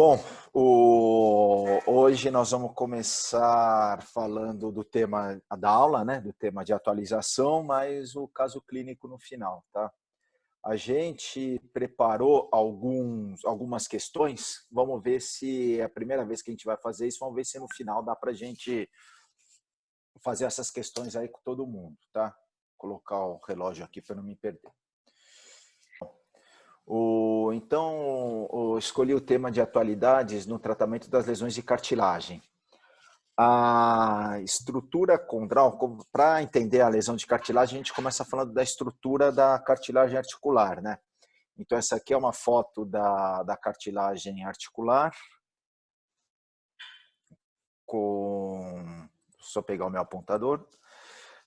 Bom, hoje nós vamos começar falando do tema da aula, né? Do tema de atualização, mas o caso clínico no final, tá? A gente preparou algumas questões. Vamos ver se é a primeira vez que a gente vai fazer isso. Vamos ver se no final dá para a gente fazer essas questões aí com todo mundo, tá? Vou colocar o relógio aqui para não me perder. Então, eu escolhi o tema de atualidades no tratamento das lesões de cartilagem. A estrutura condral, para entender a lesão de cartilagem, a gente começa falando da estrutura da cartilagem articular, né? Então, essa aqui é uma foto da cartilagem articular. Só pegar o meu apontador.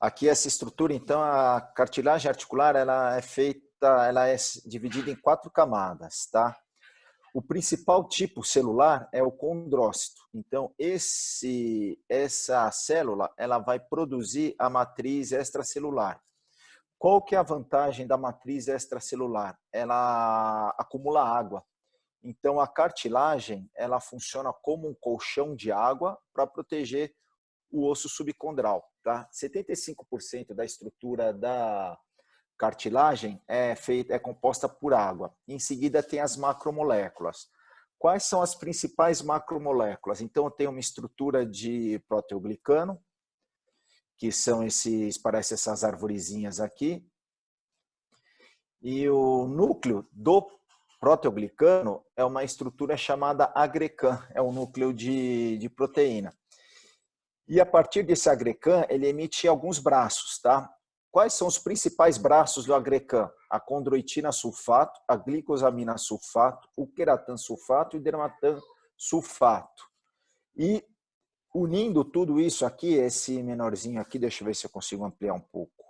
Aqui essa estrutura, então, a cartilagem articular, ela é dividida em 4 camadas, tá? O principal tipo celular é o condrócito. Então, essa célula, ela vai produzir a matriz extracelular. Qual que é a vantagem da matriz extracelular? Ela acumula água. Então, a cartilagem, ela funciona como um colchão de água para proteger o osso subcondral, tá? 75% da estrutura da cartilagem é composta por água. Em seguida tem as macromoléculas. Quais são as principais macromoléculas? Então eu tenho uma estrutura de proteoglicano, que são parece essas arvorezinhas aqui. E o núcleo do proteoglicano é uma estrutura chamada agrecan, é um núcleo de proteína. E a partir desse agrecan, ele emite alguns braços, tá? Quais são os principais braços do agrecan? A condroitina sulfato, a glicosamina sulfato, o queratan sulfato e o dermatan sulfato. E unindo tudo isso aqui, esse menorzinho aqui, deixa eu ver se eu consigo ampliar um pouco.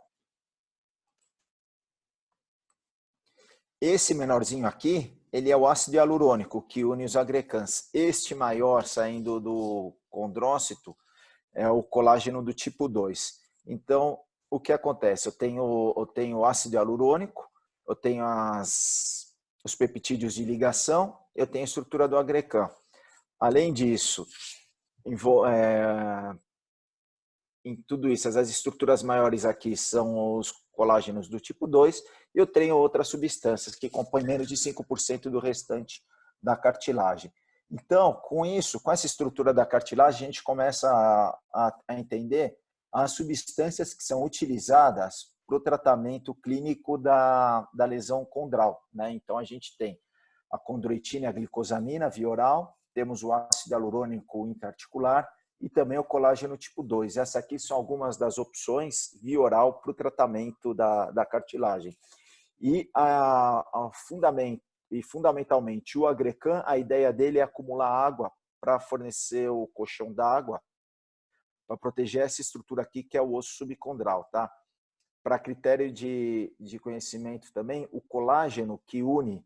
Esse menorzinho aqui, ele é o ácido hialurônico que une os agrecans. Este maior, saindo do condrócito, é o colágeno do tipo 2. Então, o que acontece? Eu tenho ácido hialurônico, eu tenho os peptídeos de ligação, eu tenho a estrutura do agrecan. Além disso, em tudo isso, as estruturas maiores aqui são os colágenos do tipo 2, e eu tenho outras substâncias que compõem menos de 5% do restante da cartilagem. Então, com isso, com essa estrutura da cartilagem, a gente começa a entender as substâncias que são utilizadas para o tratamento clínico da lesão condral, né? Então, a gente tem a condroitina e a glicosamina via oral, temos o ácido hialurônico intraarticular e também o colágeno tipo 2. Essas aqui são algumas das opções via oral para o tratamento da cartilagem. E fundamentalmente o agrecan, a ideia dele é acumular água para fornecer o colchão d'água, para proteger essa estrutura aqui que é o osso subcondral, tá? Para critério de conhecimento também, o colágeno que une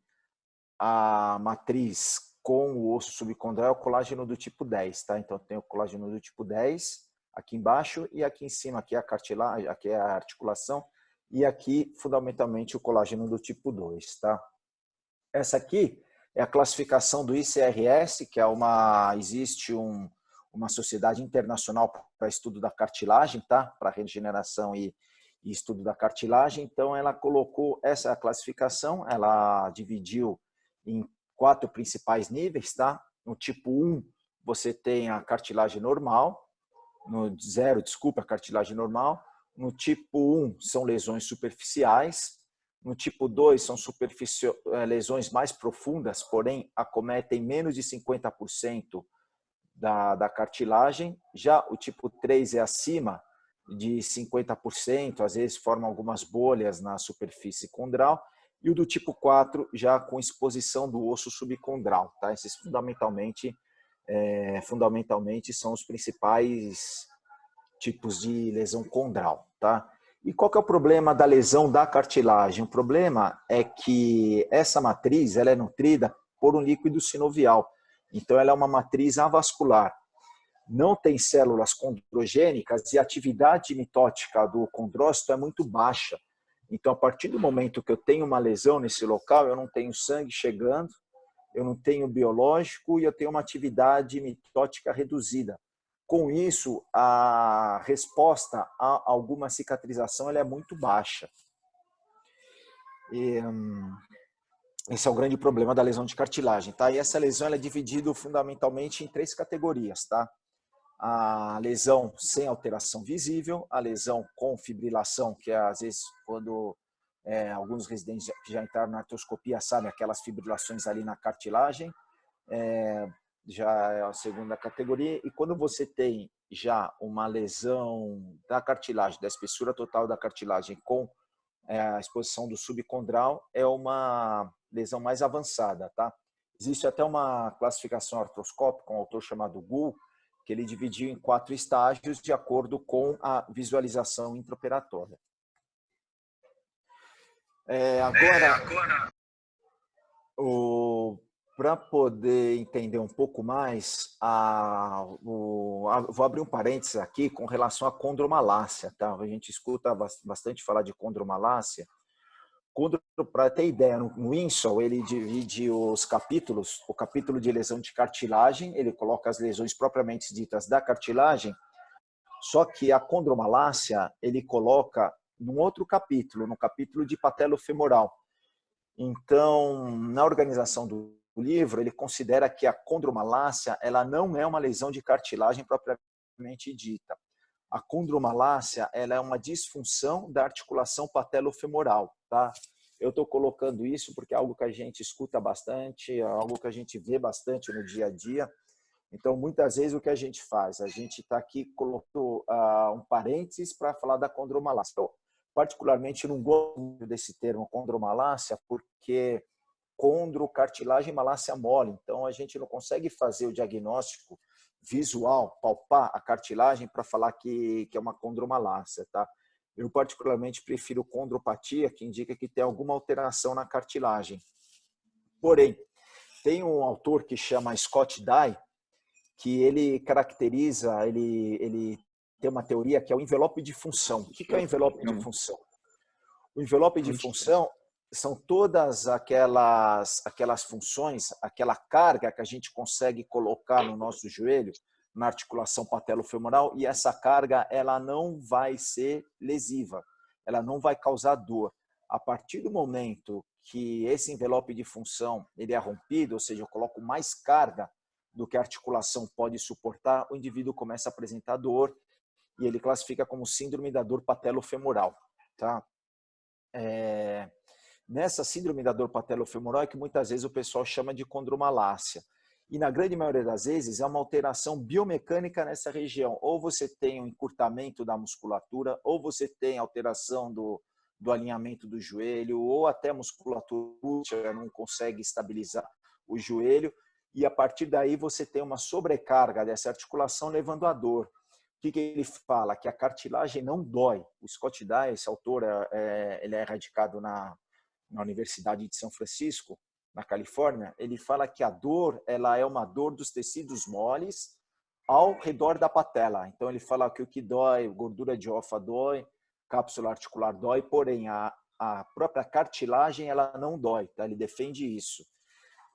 a matriz com o osso subcondral é o colágeno do tipo 10, tá? Então tem o colágeno do tipo 10 aqui embaixo e aqui em cima aqui é a cartilagem, aqui é a articulação e aqui fundamentalmente o colágeno do tipo 2, tá? Essa aqui é a classificação do ICRS, que é existe uma sociedade internacional para estudo da cartilagem, tá? Para regeneração e estudo da cartilagem. Então, ela colocou essa classificação, ela dividiu em 4 principais níveis, tá? No tipo 1, você tem a cartilagem normal. No 0, desculpa, a cartilagem normal. No tipo 1, são lesões superficiais. No tipo 2, são lesões mais profundas, porém acometem menos de 50% da cartilagem. Já o tipo 3 é acima de 50%, às vezes formam algumas bolhas na superfície condral. E o do tipo 4 já com exposição do osso subcondral. Tá? Esses fundamentalmente são os principais tipos de lesão condral. Tá? E qual que é o problema da lesão da cartilagem? O problema é que essa matriz ela é nutrida por um líquido sinovial. Então, ela é uma matriz avascular. Não tem células condrogênicas e a atividade mitótica do condrócito é muito baixa. Então, a partir do momento que eu tenho uma lesão nesse local, eu não tenho sangue chegando, eu não tenho biológico e eu tenho uma atividade mitótica reduzida. Com isso, a resposta a alguma cicatrização ela é muito baixa. E, esse é o grande problema da lesão de cartilagem, tá? E essa lesão ela é dividida fundamentalmente em 3 categorias, tá? A lesão sem alteração visível, a lesão com fibrilação, que é às vezes quando alguns residentes que já entraram na artroscopia sabem, aquelas fibrilações ali na cartilagem, já é a segunda categoria. E quando você tem já uma lesão da cartilagem, da espessura total da cartilagem com a exposição do subcondral, é uma lesão mais avançada, tá? Existe até uma classificação artroscópica, um autor chamado Gull, que ele dividiu em 4 estágios de acordo com a visualização intraoperatória. Agora, para poder entender um pouco mais, vou abrir um parênteses aqui com relação à condromalácia, tá? A gente escuta bastante falar de condromalácia. Para ter ideia, no Winsor, ele divide os capítulos, o capítulo de lesão de cartilagem, ele coloca as lesões propriamente ditas da cartilagem, só que a condromalácia ele coloca num outro capítulo, no capítulo de patelofemoral. Então, na organização do livro, ele considera que a condromalácia ela não é uma lesão de cartilagem propriamente dita. A condromalácia ela é uma disfunção da articulação patelofemoral, tá? Eu estou colocando isso porque é algo que a gente escuta bastante, é algo que a gente vê bastante no dia a dia. Então, muitas vezes, o que a gente faz? A gente está aqui colocando um parênteses para falar da condromalácia. Eu, particularmente, não gosto desse termo condromalácia porque condro, cartilagem, malácia mole. Então, a gente não consegue fazer o diagnóstico visual, palpar a cartilagem para falar que é uma condromalácia, tá? Eu particularmente prefiro condropatia, que indica que tem alguma alteração na cartilagem. Porém, tem um autor que chama Scott Dye, que ele caracteriza, ele tem uma teoria que é o envelope de função. O que é o envelope de função? O envelope de função são todas aquelas funções, aquela carga que a gente consegue colocar no nosso joelho, na articulação patelofemoral, e essa carga ela não vai ser lesiva, ela não vai causar dor. A partir do momento que esse envelope de função ele é rompido, ou seja, eu coloco mais carga do que a articulação pode suportar, o indivíduo começa a apresentar dor e ele classifica como síndrome da dor patelofemoral, tá? Nessa síndrome da dor patelofemoral é que muitas vezes o pessoal chama de condromalácia. E na grande maioria das vezes é uma alteração biomecânica nessa região. Ou você tem um encurtamento da musculatura, ou você tem alteração do alinhamento do joelho, ou até a musculatura não consegue estabilizar o joelho. E a partir daí você tem uma sobrecarga dessa articulação levando à dor. O que ele fala? Que a cartilagem não dói. O Scott Dye, esse autor, ele é radicado na Universidade de São Francisco, na Califórnia. Ele fala que a dor ela é uma dor dos tecidos moles ao redor da patela. Então ele fala que o que dói, gordura de ofa dói, cápsula articular dói, porém a própria cartilagem ela não dói, tá? Ele defende isso.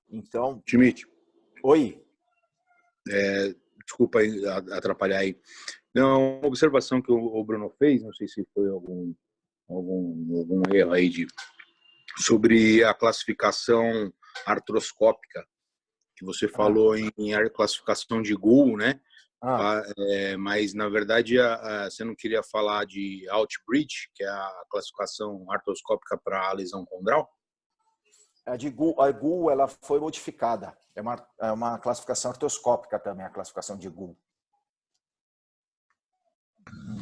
Então, Schmidt. Oi. Desculpa atrapalhar aí. Não, uma observação que o Bruno fez, não sei se foi algum erro aí sobre a classificação artroscópica, que você falou em classificação de Gull, né? Mas, na verdade, você não queria falar de Outbridge, que é a classificação artroscópica para a lesão condral? A Gull ela foi modificada. É uma classificação artroscópica também, a classificação de Gull.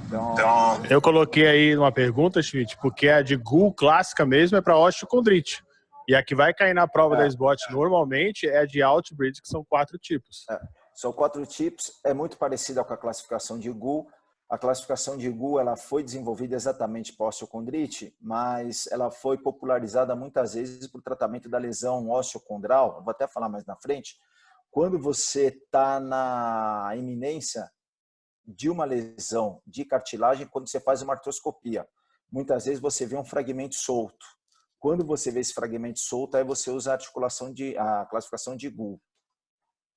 Então, eu coloquei aí uma pergunta, Schmidt, porque a de Gull clássica mesmo é para osteocondrite. E a que vai cair na prova da SBOT normalmente é a de Outbridge, que são 4 tipos. São 4 tipos, é muito parecida com a classificação de Gull. A classificação de Gull ela foi desenvolvida exatamente para osteocondrite, mas ela foi popularizada muitas vezes para o tratamento da lesão osteocondral. Eu vou até falar mais na frente. Quando você está na iminência de uma lesão de cartilagem, quando você faz uma artroscopia, muitas vezes você vê um fragmento solto. Quando você vê esse fragmento solto, aí você usa a classificação de Gould,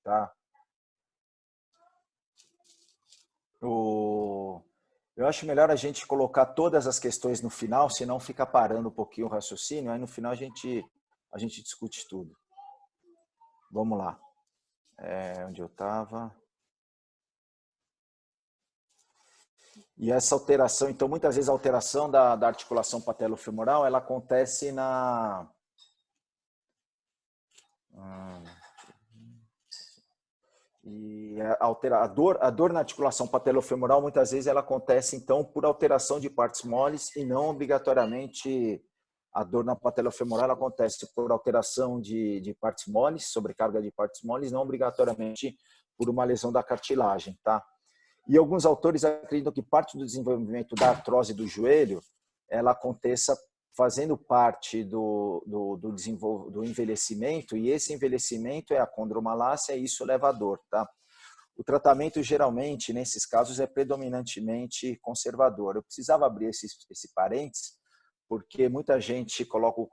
tá? Eu acho melhor a gente colocar todas as questões no final, senão fica parando um pouquinho o raciocínio, aí no final a gente discute tudo. Vamos lá. Onde eu estava? E essa alteração, então, muitas vezes a alteração da articulação patelofemoral, ela acontece na... E a dor na articulação patelofemoral, muitas vezes, ela acontece, então, por alteração de partes moles e não obrigatoriamente a dor na patelofemoral, ela acontece por alteração de partes moles, sobrecarga de partes moles, não obrigatoriamente por uma lesão da cartilagem, tá? E alguns autores acreditam que parte do desenvolvimento da artrose do joelho, ela aconteça fazendo parte do envelhecimento, e esse envelhecimento é a condromalácia e isso leva a dor, tá? O tratamento, geralmente, nesses casos, é predominantemente conservador. Eu precisava abrir esse parênteses, porque muita gente coloca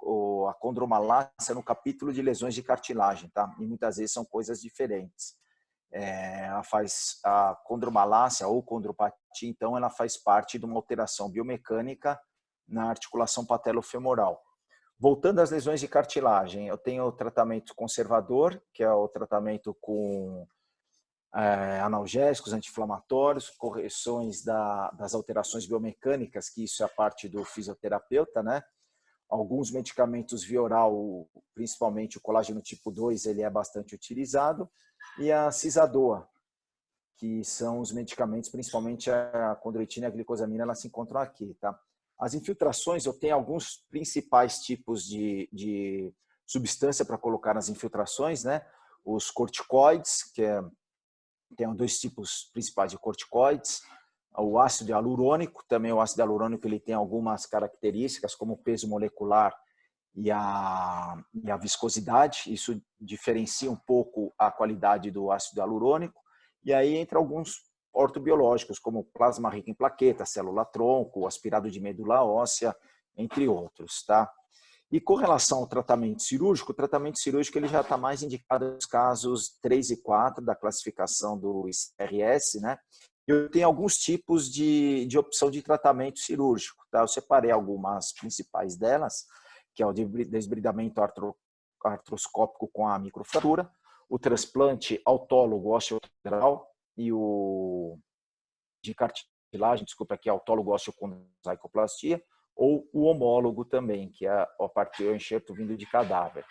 a condromalácia no capítulo de lesões de cartilagem, tá? E muitas vezes são coisas diferentes. Ela faz a condromalácia ou condropatia, então ela faz parte de uma alteração biomecânica na articulação patelofemoral. Voltando às lesões de cartilagem, eu tenho o tratamento conservador, que é o tratamento com analgésicos, anti-inflamatórios, correções das alterações biomecânicas, que isso é a parte do fisioterapeuta, né? Alguns medicamentos via oral, principalmente o colágeno tipo 2, ele é bastante utilizado, e a cisadoa, que são os medicamentos, principalmente a condroitina e a glicosamina, elas se encontram aqui, tá? As infiltrações, eu tenho alguns principais tipos de substância para colocar nas infiltrações, né? Os corticoides, tem dois tipos principais de corticoides, o ácido hialurônico, também o ácido hialurônico ele tem algumas características, como o peso molecular e a viscosidade, isso diferencia um pouco a qualidade do ácido hialurônico, e aí entra alguns ortobiológicos, como plasma rico em plaquetas, célula-tronco, aspirado de medula óssea, entre outros, tá? E com relação ao tratamento cirúrgico, o tratamento cirúrgico ele já está mais indicado nos casos 3 e 4 da classificação do ICRS, né? Eu tenho alguns tipos de opção de tratamento cirúrgico, tá? Eu separei algumas principais delas, que é o desbridamento artroscópico com a microfratura, o transplante autólogo osteointegral e o de cartilagem, desculpa, aqui autólogo osteocondraicoplastia, ou o homólogo também, que é a partir do enxerto vindo de cadáver.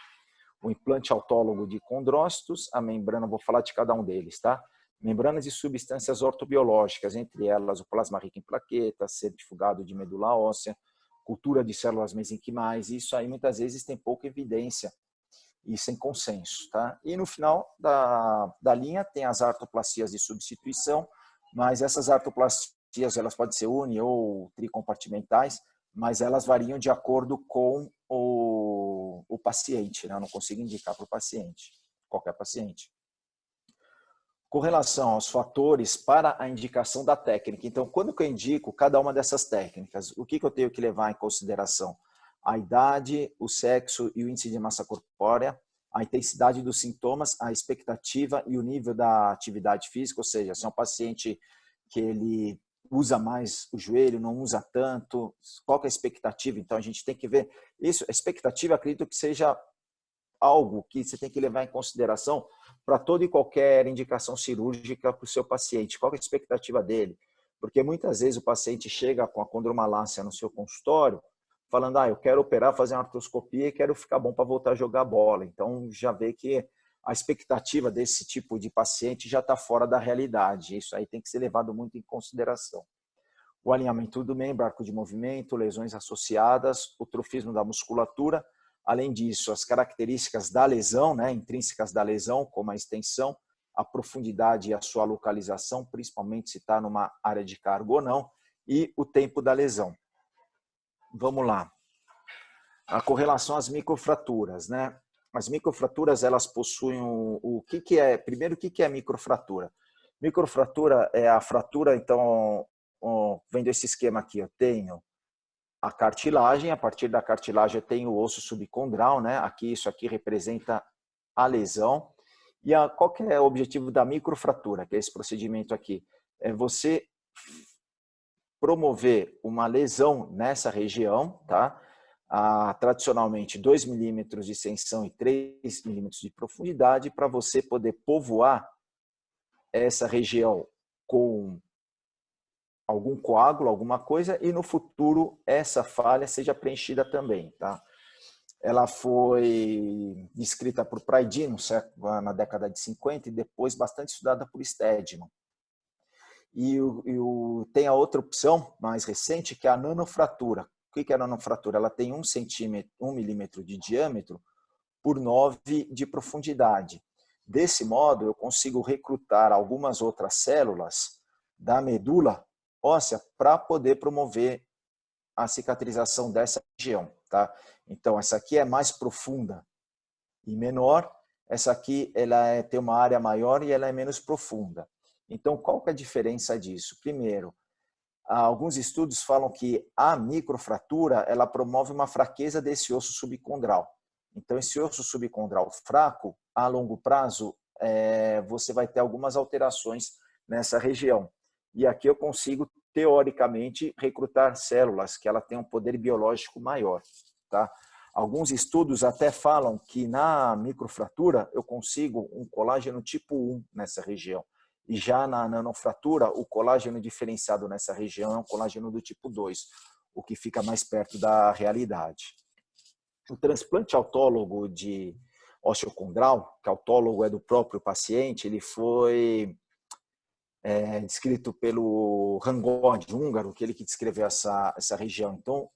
O implante autólogo de condrócitos, a membrana, vou falar de cada um deles, tá? Membranas e substâncias ortobiológicas, entre elas o plasma rico em plaquetas, centrifugado de medula óssea, cultura de células mesenquimais, isso aí muitas vezes tem pouca evidência e sem consenso, tá? E no final da linha tem as artroplastias de substituição, mas essas artroplastias elas podem ser uni ou tricompartimentais, mas elas variam de acordo com o paciente, né? Eu não consigo indicar para o paciente, qualquer paciente. Com relação aos fatores para a indicação da técnica, então, quando eu indico cada uma dessas técnicas, o que eu tenho que levar em consideração? A idade, o sexo e o índice de massa corpórea, a intensidade dos sintomas, a expectativa e o nível da atividade física, ou seja, se é um paciente que ele usa mais o joelho, não usa tanto, qual que é a expectativa? Então, a gente tem que ver isso. A expectativa, acredito que seja algo que você tem que levar em consideração para toda e qualquer indicação cirúrgica para o seu paciente. Qual é a expectativa dele? Porque muitas vezes o paciente chega com a condromalácia no seu consultório, falando, eu quero operar, fazer uma artroscopia e quero ficar bom para voltar a jogar bola. Então, já vê que a expectativa desse tipo de paciente já está fora da realidade. Isso aí tem que ser levado muito em consideração. O alinhamento do membro, arco de movimento, lesões associadas, o trofismo da musculatura. Além disso, as características da lesão, né, intrínsecas da lesão, como a extensão, a profundidade e a sua localização, principalmente se está numa área de cargo ou não, e o tempo da lesão. Vamos lá. A correlação às microfraturas, né? As microfraturas, elas possuem primeiro, o que é microfratura? Microfratura é a fratura, então, vendo esse esquema aqui, eu tenho a cartilagem. A partir da cartilagem eu tenho o osso subcondral, né? Aqui, isso aqui representa a lesão. E qual que é o objetivo da microfratura, que é esse procedimento aqui? É você promover uma lesão nessa região, tá? Tradicionalmente 2 milímetros de extensão e 3 milímetros de profundidade, para você poder povoar essa região com algum coágulo, alguma coisa, e no futuro essa falha seja preenchida também, tá? Ela foi descrita por Praedino na década de 50 e depois bastante estudada por Stedman. Tem a outra opção mais recente, que é a nanofratura. O que é a nanofratura? Ela tem 1 milímetro de diâmetro por 9 de profundidade. Desse modo, eu consigo recrutar algumas outras células da medula óssea para poder promover a cicatrização dessa região, tá? Então, essa aqui é mais profunda e menor. Essa aqui ela tem uma área maior e ela é menos profunda. Então, qual que é a diferença disso? Primeiro, alguns estudos falam que a microfratura ela promove uma fraqueza desse osso subcondral. Então, esse osso subcondral fraco, a longo prazo, você vai ter algumas alterações nessa região. E aqui eu consigo, teoricamente, recrutar células que ela tem um poder biológico maior, tá? Alguns estudos até falam que na microfratura eu consigo um colágeno tipo 1 nessa região. E já na nanofratura, o colágeno diferenciado nessa região é um colágeno do tipo 2, o que fica mais perto da realidade. O transplante autólogo de osteocondral, que autólogo é do próprio paciente, ele foi descrito pelo Rangod, húngaro, que ele que descreveu essa região. Então,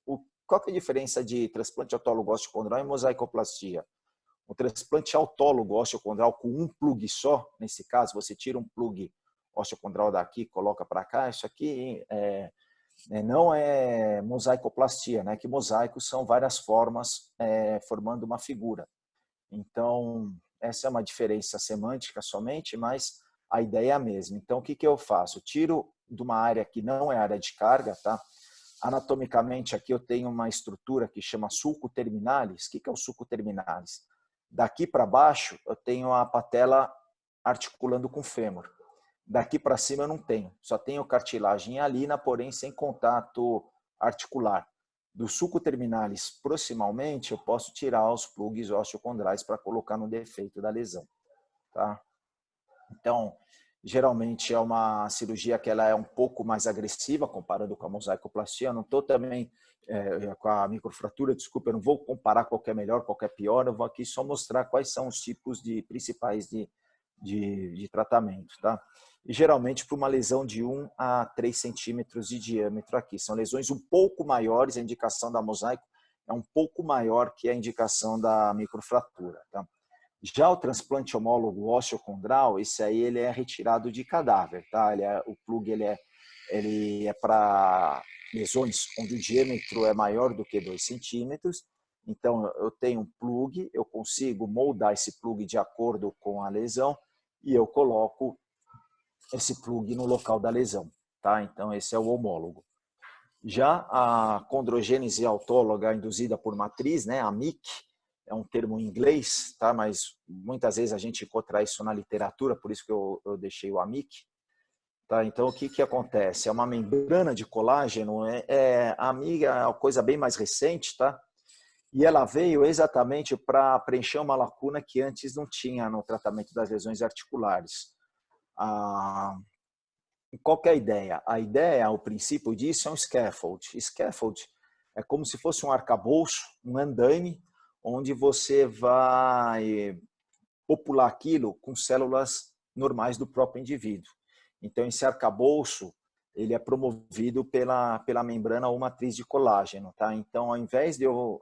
qual que é a diferença de transplante autólogo osteocondral e mosaicoplastia? O transplante autólogo osteocondral com um plug só, nesse caso, você tira um plug osteocondral daqui, coloca para cá, isso aqui não é mosaicoplastia, né? Que mosaicos são várias formas formando uma figura. Então, essa é uma diferença semântica somente, mas a ideia é a mesma. Então, o que eu faço? Eu tiro de uma área que não é área de carga, tá? Anatomicamente, aqui eu tenho uma estrutura que chama sulco terminalis. O que é o sulco terminalis? Daqui para baixo, eu tenho a patela articulando com o fêmur. Daqui para cima eu não tenho. Só tenho cartilagem alina, porém sem contato articular. Do sulco terminalis proximalmente, eu posso tirar os plugs osteocondrais para colocar no defeito da lesão, tá? Então, geralmente é uma cirurgia que ela é um pouco mais agressiva comparando com a mosaicoplastia. Eu não estou também com a microfratura, desculpa, eu não vou comparar qual que é melhor, qual que é pior. Eu vou aqui só mostrar quais são os tipos principais de tratamento, tá? E geralmente para uma lesão de 1 a 3 centímetros de diâmetro aqui. São lesões um pouco maiores, a indicação da mosaico é um pouco maior que a indicação da microfratura, tá? Já o transplante homólogo osteocondral, esse aí ele é retirado de cadáver, tá? O plug ele é para lesões onde o diâmetro é maior do que 2 centímetros. Então, eu tenho um plug, eu consigo moldar esse plug de acordo com a lesão e eu coloco esse plug no local da lesão, tá? Então, esse é o homólogo. Já a condrogênese autóloga induzida por matriz, né, a MIC, é um termo em inglês, tá? Mas muitas vezes a gente encontra isso na literatura, por isso que eu deixei o AMIC. Tá? Então, o que acontece? É uma membrana de colágeno, a amiga é uma coisa bem mais recente, tá? E ela veio exatamente para preencher uma lacuna que antes não tinha no tratamento das lesões articulares. Qual que é a ideia? A ideia, o princípio disso é um scaffold. Scaffold é como se fosse um arcabouço, um andaime, onde você vai popular aquilo com células normais do próprio indivíduo. Então, esse arcabouço, ele é promovido pela membrana ou matriz de colágeno, tá? Então, ao invés de eu,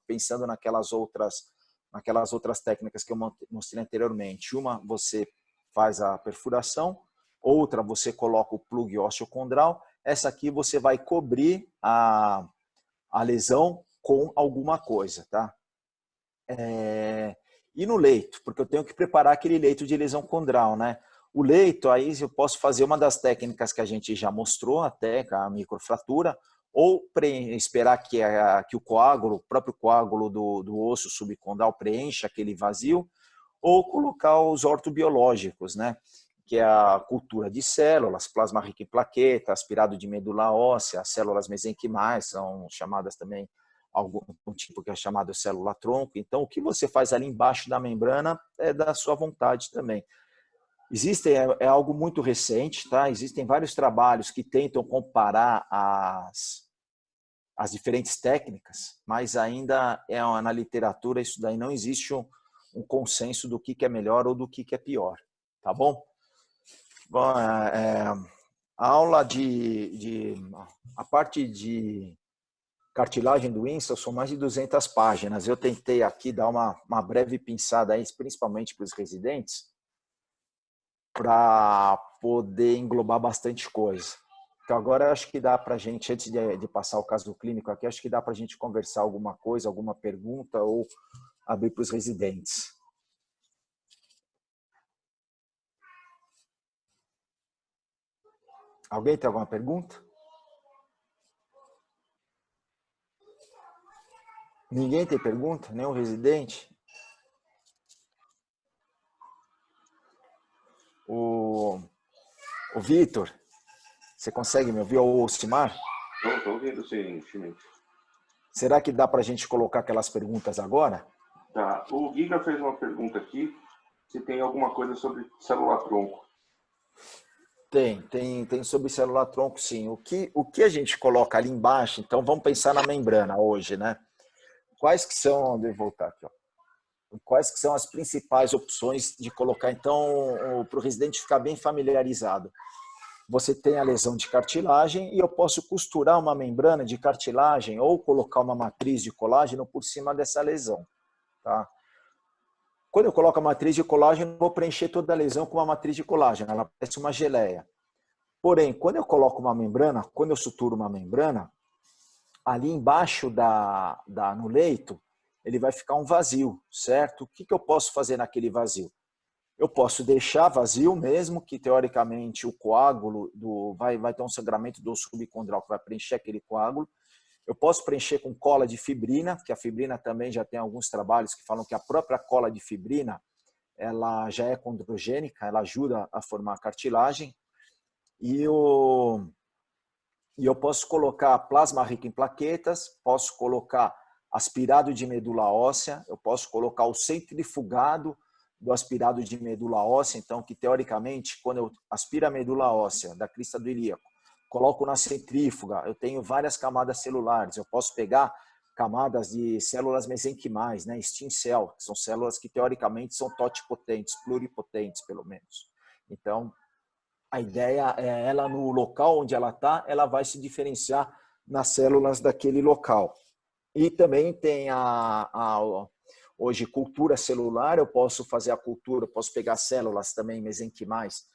pensando naquelas outras técnicas que eu mostrei anteriormente, uma você faz a perfuração, outra você coloca o plug osteocondral, essa aqui você vai cobrir a lesão com alguma coisa, tá? E no leito, porque eu tenho que preparar aquele leito de lesão condral, né? O leito, aí eu posso fazer uma das técnicas que a gente já mostrou até, com a microfratura, ou esperar que o coágulo, o próprio coágulo do osso subcondral preencha aquele vazio, ou colocar os ortobiológicos, né? Que é a cultura de células, plasma rico em plaqueta, aspirado de medula óssea, células mesenquimais, são chamadas também algum tipo que é chamado célula-tronco. Então, o que você faz ali embaixo da membrana é da sua vontade também. É algo muito recente, tá? Existem vários trabalhos que tentam comparar as diferentes técnicas, mas ainda na literatura isso daí não existe um consenso do que é melhor ou do que é pior, tá bom? Bom, a aula a parte de cartilagem do Winston são mais de 200 páginas. Eu tentei aqui dar uma breve pinçada aí, principalmente para os residentes, para poder englobar bastante coisa. Então, agora acho que dá para a gente, antes de passar o caso clínico aqui, acho que dá para a gente conversar alguma coisa, alguma pergunta ou abrir para os residentes. Alguém tem alguma pergunta? Ninguém tem pergunta? Nenhum residente? O Vitor, você consegue me ouvir? Ou o Simar? Estou ouvindo, sim, Schmidt. Será que dá para a gente colocar aquelas perguntas agora? Tá. O Giga fez uma pergunta aqui, se tem alguma coisa sobre célula-tronco. Tem sobre célula-tronco, sim. O que a gente coloca ali embaixo, então vamos pensar na membrana hoje, né? Quais que são, deixa eu voltar aqui, ó. Quais que são as principais opções de colocar, então, para o residente ficar bem familiarizado? Você tem a lesão de cartilagem e eu posso costurar uma membrana de cartilagem ou colocar uma matriz de colágeno por cima dessa lesão, tá? Quando eu coloco a matriz de colágeno, eu vou preencher toda a lesão com uma matriz de colágeno, ela parece uma geleia. Porém, quando eu coloco uma membrana, quando eu suturo uma membrana, ali embaixo no leito, ele vai ficar um vazio, certo? O que eu posso fazer naquele vazio? Eu posso deixar vazio mesmo, que teoricamente o coágulo vai ter um sangramento do subcondral que vai preencher aquele coágulo. Eu posso preencher com cola de fibrina, que a fibrina também já tem alguns trabalhos que falam que a própria cola de fibrina ela já é condrogênica, ela ajuda a formar cartilagem. E eu posso colocar plasma rico em plaquetas, posso colocar aspirado de medula óssea, eu posso colocar o centrifugado do aspirado de medula óssea, então que teoricamente, quando eu aspiro a medula óssea da crista do ilíaco, coloco na centrífuga, eu tenho várias camadas celulares, eu posso pegar camadas de células mesenquimais, né, stem cell, que são células que teoricamente são totipotentes, pluripotentes pelo menos. Então, a ideia é ela no local onde ela está, ela vai se diferenciar nas células daquele local. E também tem hoje cultura celular, eu posso fazer a cultura, posso pegar células também mesenquimais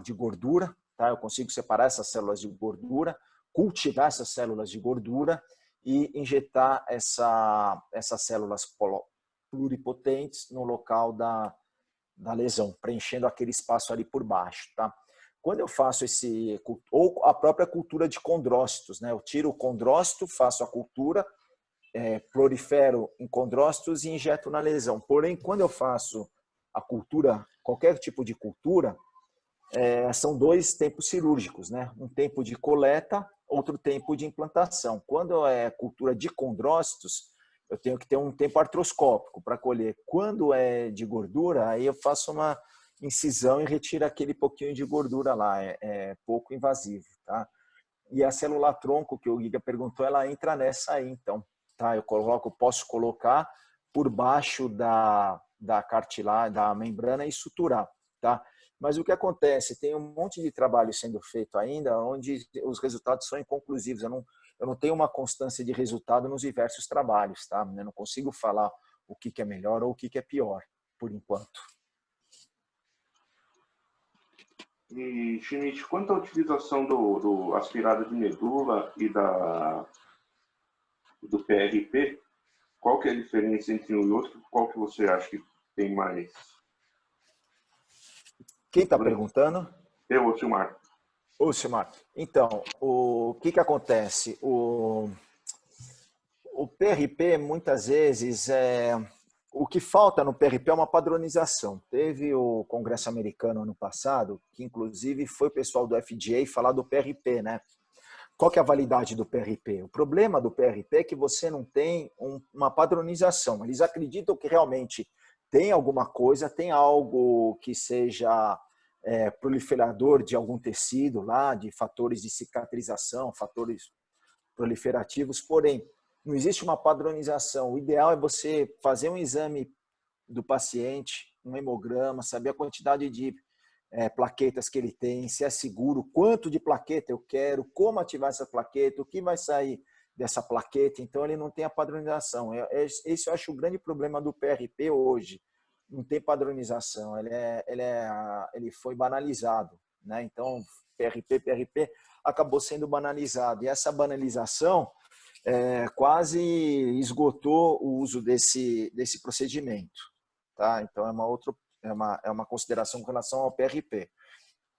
de gordura, tá? Eu consigo separar essas células de gordura, cultivar essas células de gordura e injetar essas células pluripotentes no local da lesão, preenchendo aquele espaço ali por baixo, tá? Quando eu faço ou a própria cultura de condrócitos, né? Eu tiro o condrócito, faço a cultura, prolifero em condrócitos e injeto na lesão. Porém, quando eu faço a cultura, qualquer tipo de cultura, são 2 tempos cirúrgicos, né? Um tempo de coleta, outro tempo de implantação. Quando é cultura de condrócitos, eu tenho que ter um tempo artroscópico para colher. Quando é de gordura, aí eu faço uma incisão e retiro aquele pouquinho de gordura lá, é pouco invasivo, tá? E a célula-tronco, que o Giga perguntou, ela entra nessa aí, então, tá? Eu posso colocar por baixo da cartilagem, da membrana e suturar, tá? Mas o que acontece? Tem um monte de trabalho sendo feito ainda, onde os resultados são inconclusivos. Eu não tenho uma constância de resultado nos diversos trabalhos, tá? Eu não consigo falar o que é melhor ou o que é pior, por enquanto. E, Schmidt, quanto à utilização do aspirado de medula e do PRP, qual que é a diferença entre um e outro? Qual que você acha que tem mais? Quem está perguntando? Eu, Silmar. Ô, Silmar, então, o que acontece? O PRP, muitas vezes, o que falta no PRP é uma padronização. Teve o Congresso Americano ano passado, que inclusive foi o pessoal do FDA falar do PRP, né? Qual que é a validade do PRP? O problema do PRP é que você não tem uma padronização. Eles acreditam que realmente tem alguma coisa, tem algo que seja proliferador de algum tecido lá, de fatores de cicatrização, fatores proliferativos, porém, não existe uma padronização. O ideal é você fazer um exame do paciente, um hemograma, saber a quantidade de plaquetas que ele tem, se é seguro, quanto de plaqueta eu quero, como ativar essa plaqueta, o que vai sair dessa plaqueta. Então, ele não tem a padronização. Esse eu acho o grande problema do PRP hoje. Não tem padronização, ele foi banalizado, né? Então, PRP acabou sendo banalizado. E essa banalização quase esgotou o uso desse procedimento. Tá? Então, é uma consideração com relação ao PRP.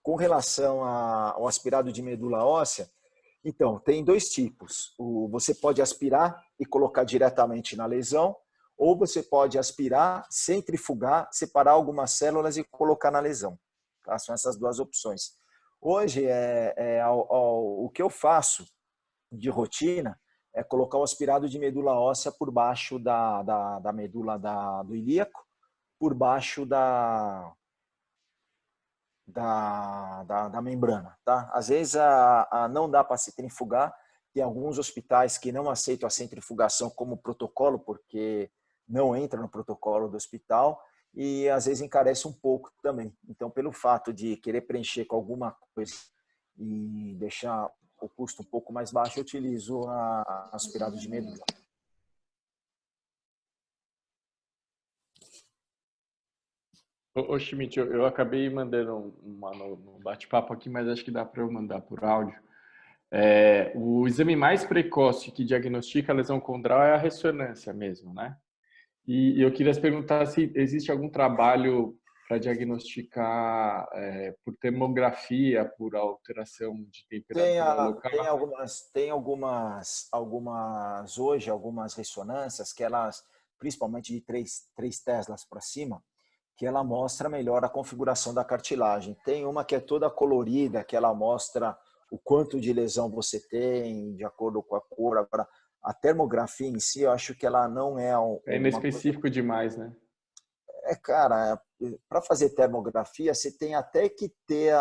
Com relação ao aspirado de medula óssea, então, tem dois tipos. Você pode aspirar e colocar diretamente na lesão, ou você pode aspirar, centrifugar, separar algumas células e colocar na lesão. Tá? São essas duas opções. Hoje, o que eu faço de rotina é colocar o aspirado de medula óssea por baixo da medula do ilíaco, por baixo da membrana. Tá? Às vezes não dá para centrifugar, tem alguns hospitais que não aceitam a centrifugação como protocolo, porque não entra no protocolo do hospital, e às vezes encarece um pouco também. Então, pelo fato de querer preencher com alguma coisa e deixar o custo um pouco mais baixo, eu utilizo a aspirado de medula. Ô Schmidt, eu acabei mandando uma no bate-papo aqui, mas acho que dá para eu mandar por áudio. O exame mais precoce que diagnostica a lesão condral é a ressonância mesmo, né? E eu queria perguntar se existe algum trabalho para diagnosticar por termografia, por alteração de temperatura local. Tem algumas hoje, algumas ressonâncias que elas, principalmente de 3 teslas para cima, que ela mostra melhor a configuração da cartilagem. Tem uma que é toda colorida, que ela mostra o quanto de lesão você tem, de acordo com a cor. Agora, a termografia em si, eu acho que ela não é é inespecífico demais, né? Cara, para fazer termografia, você tem até que ter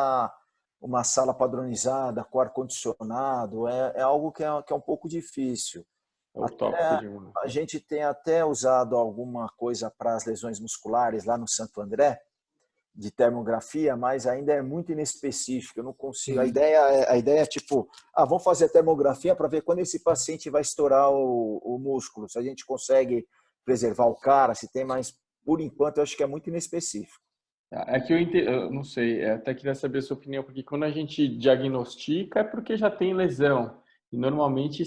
uma sala padronizada, com ar-condicionado, é algo que é um pouco difícil. A gente tem até usado alguma coisa para as lesões musculares lá no Santo André, de termografia, mas ainda é muito inespecífico. Eu não consigo. A ideia é tipo, vamos fazer a termografia para ver quando esse paciente vai estourar o músculo, se a gente consegue preservar o cara, se tem mais. Por enquanto, eu acho que é muito inespecífico. É que eu não sei, até queria saber a sua opinião, porque quando a gente diagnostica é porque já tem lesão. E normalmente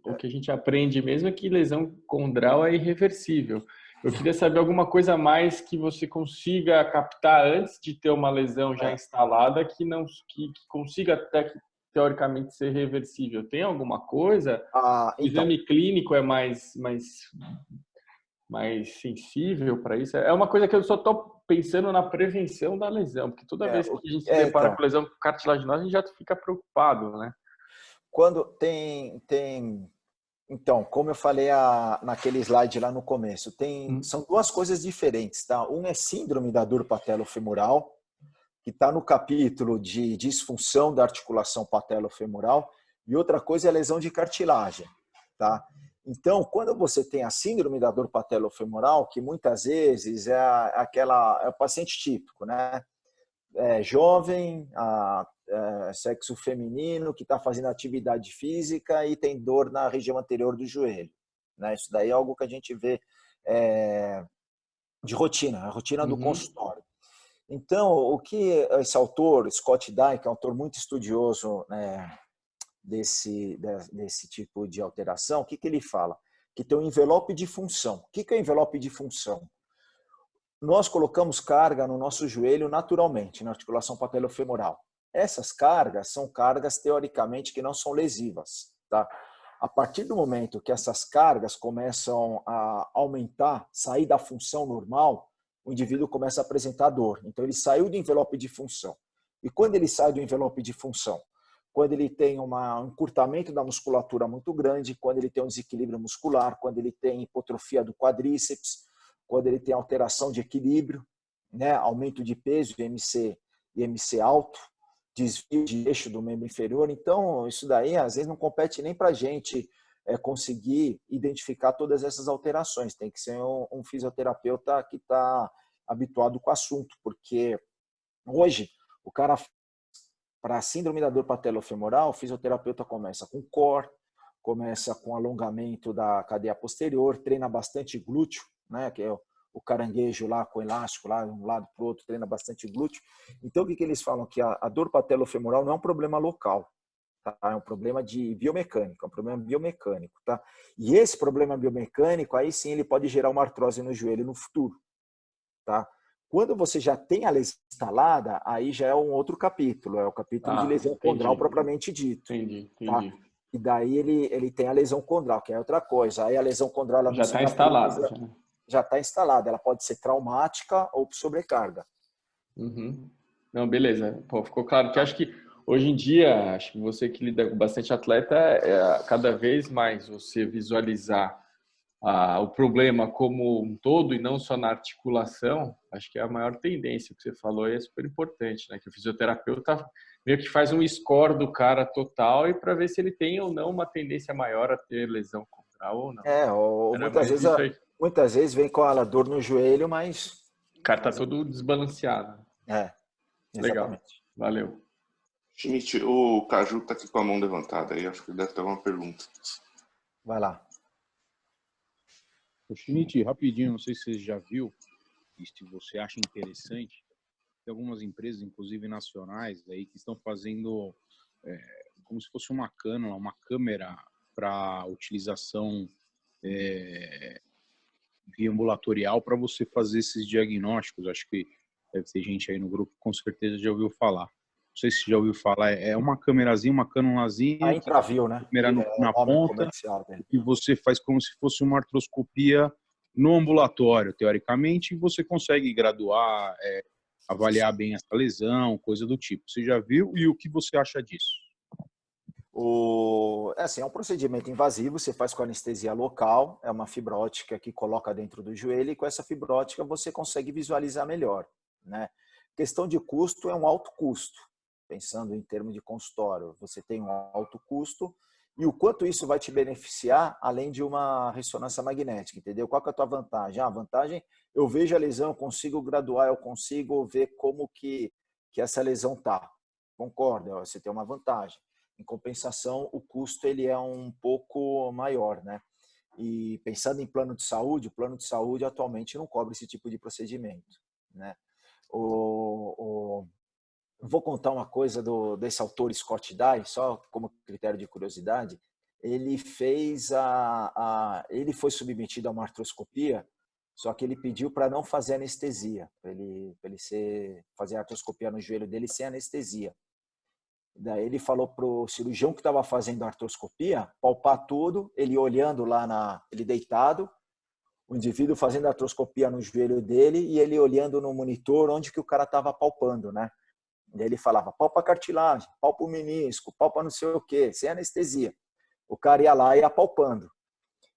o que a gente aprende mesmo é que lesão condral é irreversível. Eu queria saber alguma coisa a mais que você consiga captar antes de ter uma lesão já instalada que consiga até teoricamente ser reversível. Tem alguma coisa? O exame clínico é mais sensível para isso? É uma coisa que eu só estou pensando na prevenção da lesão, porque toda vez que a gente se depara com lesão cartilaginosa, a gente já fica preocupado, né? Quando tem então, como eu falei naquele slide lá no começo, são duas coisas diferentes, tá? Um é síndrome da dor patelofemoral, que está no capítulo de disfunção da articulação patelofemoral, e outra coisa é lesão de cartilagem, tá? Então, quando você tem a síndrome da dor patelofemoral, que muitas vezes é o paciente típico, né? Jovem, sexo feminino, que está fazendo atividade física e tem dor na região anterior do joelho. Né? Isso daí é algo que a gente vê de rotina, a rotina do consultório. Então, o que esse autor, Scott Dye, que é um autor muito estudioso desse tipo de alteração, o que ele fala? Que tem um envelope de função. O que é envelope de função? Nós colocamos carga no nosso joelho naturalmente, na articulação patelofemoral. Essas cargas são cargas, teoricamente, que não são lesivas. Tá? A partir do momento que essas cargas começam a aumentar, sair da função normal, o indivíduo começa a apresentar dor. Então, ele saiu do envelope de função. E quando ele sai do envelope de função? Quando ele tem um encurtamento da musculatura muito grande, quando ele tem um desequilíbrio muscular, quando ele tem hipotrofia do quadríceps, quando ele tem alteração de equilíbrio, né? Aumento de peso, IMC alto, desvio de eixo do membro inferior. Então, isso daí, às vezes, não compete nem para a gente conseguir identificar todas essas alterações. Tem que ser um fisioterapeuta que está habituado com o assunto, porque hoje, o cara, para a síndrome da dor patelofemoral, o fisioterapeuta começa com core, começa com alongamento da cadeia posterior, treina bastante glúteo, né, que é o caranguejo lá com elástico, lá de um lado para o outro, treina bastante glúteo. Então, o que eles falam? Que a dor patelofemoral não é um problema local, tá? É um problema de biomecânico, é um problema biomecânico. Tá? E esse problema biomecânico, aí sim, ele pode gerar uma artrose no joelho no futuro. Tá? Quando você já tem a lesão instalada, aí já é um outro capítulo, é o capítulo de lesão condral propriamente dito. Entendi. Tá? E daí ele tem a lesão condral, que é outra coisa. Aí a lesão condral ela já está instalada. Já está instalada. Ela pode ser traumática ou por sobrecarga. Uhum. Não, beleza. Pô, ficou claro. Porque acho que hoje em dia, acho que você que lida com bastante atleta, cada vez mais você visualizar o problema como um todo e não só na articulação, acho que é a maior tendência que você falou e é super importante, né? Que o fisioterapeuta meio que faz um score do cara total e para ver se ele tem ou não uma tendência maior a ter lesão condral ou não. Ou muitas vezes vem com a dor no joelho, mas o cara tá todo desbalanceado. Exatamente. Legal. Valeu. Schmidt, o Caju tá aqui com a mão levantada aí, acho que deve ter uma pergunta. Vai lá. Schmidt, rapidinho, não sei se você já viu, e se você acha interessante, tem algumas empresas, inclusive nacionais, aí, que estão fazendo como se fosse uma cânula, uma câmera para utilização via ambulatorial para você fazer esses diagnósticos. Acho que deve ter gente aí no grupo que com certeza já ouviu falar. Não sei se já ouviu falar, é uma câmerazinha, uma cânulazinha. A Intravil, né? Câmera na ponta, e você faz como se fosse uma artroscopia no ambulatório, teoricamente, e você consegue graduar, avaliar bem essa lesão, coisa do tipo. Você já viu? E o que você acha disso? É um procedimento invasivo, você faz com anestesia local, é uma fibra ótica que coloca dentro do joelho e com essa fibra ótica você consegue visualizar melhor, né? Questão de custo é um alto custo, pensando em termos de consultório, você tem um alto custo e o quanto isso vai te beneficiar além de uma ressonância magnética, entendeu? Qual que é a tua vantagem? A vantagem, eu vejo a lesão, eu consigo graduar, eu consigo ver como que essa lesão tá. Concordo, você tem uma vantagem. Em compensação, o custo ele é um pouco maior, né? E pensando em plano de saúde, o plano de saúde atualmente não cobre esse tipo de procedimento, né? Vou contar uma coisa desse autor Scott Dye, só como critério de curiosidade. Ele fez ele foi submetido a uma artroscopia, só que ele pediu para não fazer anestesia, para ele fazer a artroscopia no joelho dele sem anestesia. Daí ele falou para o cirurgião que estava fazendo a artroscopia palpar tudo, ele olhando lá, ele deitado, o indivíduo fazendo a artroscopia no joelho dele e ele olhando no monitor onde que o cara estava palpando, né? E aí ele falava, palpa a cartilagem, palpa o menisco, palpa não sei o quê, sem anestesia. O cara ia lá e ia palpando.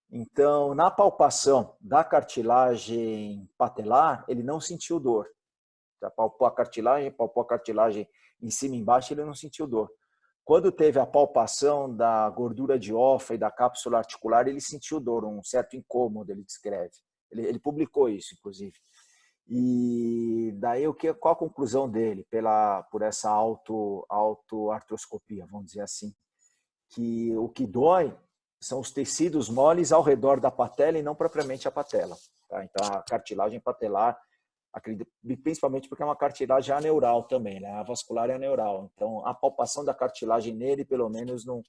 Então, na palpação da cartilagem patelar, ele não sentiu dor. Palpou a cartilagem em cima e embaixo, ele não sentiu dor. Quando teve a palpação da gordura de Offa e da cápsula articular, ele sentiu dor, um certo incômodo, ele descreve. Ele publicou isso, inclusive. E daí, qual a conclusão dele por essa autoartroscopia, vamos dizer assim? Que o que dói são os tecidos moles ao redor da patela e não propriamente a patela. Tá? Então, a cartilagem patelar, principalmente porque é uma cartilagem aneural também, né? A vascular é aneural. Então, a palpação da cartilagem nele, pelo menos, não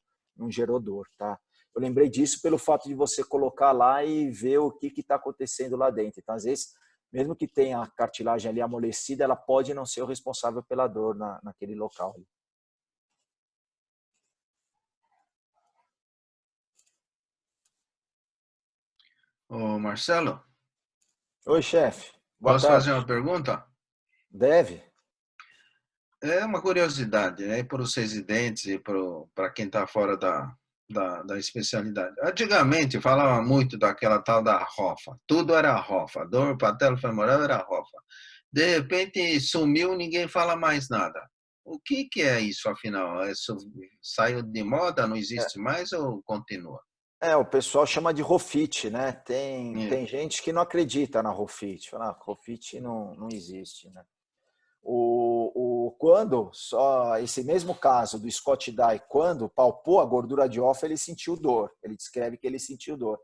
gerou dor. Tá? Eu lembrei disso pelo fato de você colocar lá e ver o que está acontecendo lá dentro. Então, às vezes, mesmo que tenha a cartilagem ali amolecida, ela pode não ser o responsável pela dor naquele local. Ô, Marcelo, Oi, chefe. Boa posso tarde. fazer uma pergunta? Deve? É uma curiosidade, né? Para os residentes e para quem está fora da especialidade. Antigamente falava muito daquela tal da ROFA. Tudo era ROFA. Dor patelofemoral era ROFA. De repente sumiu, ninguém fala mais nada. O que é isso, afinal? Saiu de moda, não existe mais ou continua? O pessoal chama de Rofit, né? É. Tem gente que não acredita na Rofit. Fala, Rofit não existe, né? Quando, só esse mesmo caso do Scott Dye, quando palpou a gordura de ofa, ele sentiu dor. Ele descreve que ele sentiu dor.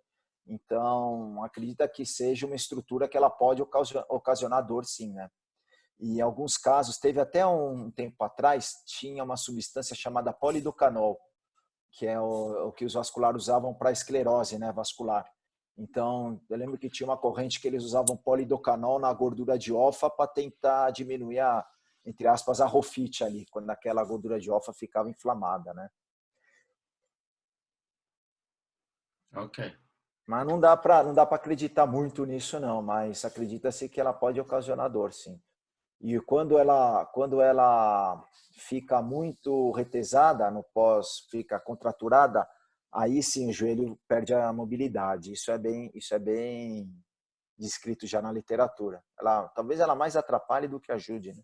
Então, acredita que seja uma estrutura que ela pode ocasionar dor, sim, né? E em alguns casos, teve até um tempo atrás, tinha uma substância chamada polidocanol, que é o que os vasculares usavam para esclerose, né, vascular. Então, eu lembro que tinha uma corrente que eles usavam polidocanol na gordura de ofa para tentar diminuir entre aspas, a rofite ali, quando aquela gordura de ofa ficava inflamada, né? Ok. Mas não dá para acreditar muito nisso, não, mas acredita-se que ela pode ocasionar dor, sim. E quando ela fica muito retesada, no pós fica contraturada, aí sim o joelho perde a mobilidade. Isso é bem descrito já na literatura. Talvez ela mais atrapalhe do que ajude, né?